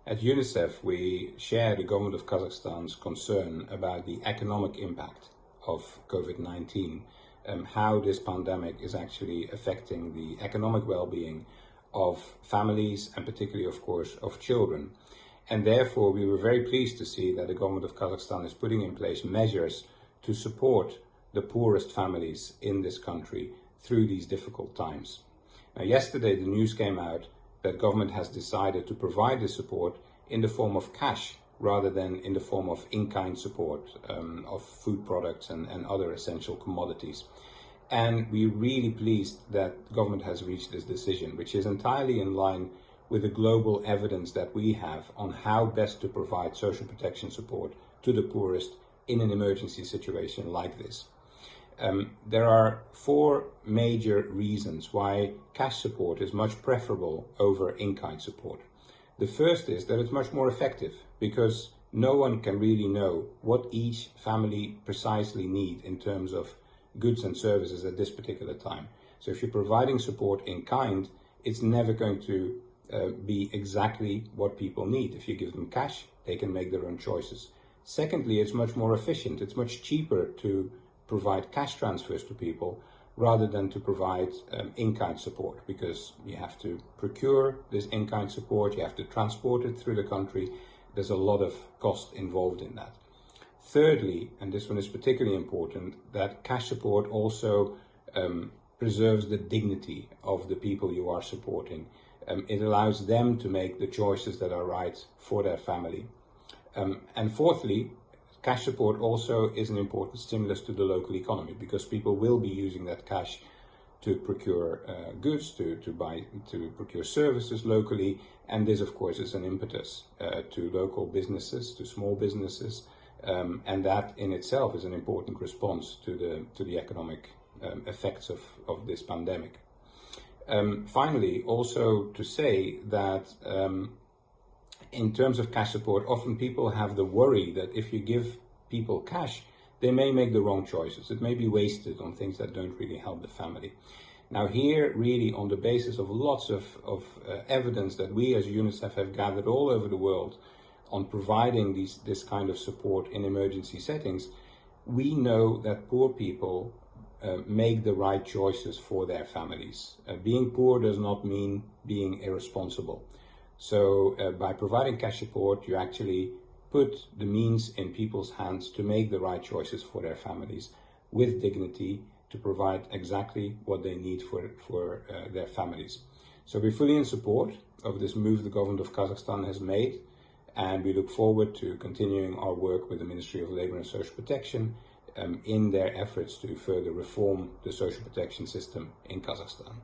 At UNICEF, we share the government of Kazakhstan's concern about the economic impact of COVID-19, how this pandemic is actually affecting the economic well-being of families and particularly, of course, of children. And therefore, we were very pleased to see that the government of Kazakhstan is putting in place measures to support the poorest families in this country through these difficult times. Now, yesterday, the news came out that government has decided to provide this support in the form of cash rather than in the form of in-kind support of food products and other essential commodities. And we're really pleased that government has reached this decision, which is entirely in line with the global evidence that we have on how best to provide social protection support to the poorest in an emergency situation like this. There are four major reasons why cash support is much preferable over in-kind support. The first is that it's much more effective because no one can really know what each family precisely need in terms of goods and services at this particular time. So if you're providing support in kind, it's never going to be exactly what people need. If you give them cash, they can make their own choices. Secondly, it's much more efficient. It's much cheaper to provide cash transfers to people rather than to provide in-kind support, because you have to procure this in-kind support, you have to transport it through the country. There's a lot of cost involved in that. Thirdly, and this one is particularly important, that cash support also preserves the dignity of the people you are supporting. It allows them to make the choices that are right for their family. And fourthly, cash support also is an important stimulus to the local economy, because people will be using that cash to procure goods, to procure services locally, and this, of course, is an impetus to local businesses, to small businesses, and that in itself is an important response to the economic effects of this pandemic. Finally, also to say that in terms of cash support, often people have the worry that if you give people cash, they may make the wrong choices. It may be wasted on things that don't really help the family. Now here, really on the basis of lots of evidence that we as UNICEF have gathered all over the world on providing this kind of support in emergency settings, we know that poor people make the right choices for their families. Being poor does not mean being irresponsible. So by providing cash support, you actually put the means in people's hands to make the right choices for their families with dignity, to provide exactly what they need for their families. So we're fully in support of this move the government of Kazakhstan has made, and we look forward to continuing our work with the Ministry of Labour and Social Protection in their efforts to further reform the social protection system in Kazakhstan.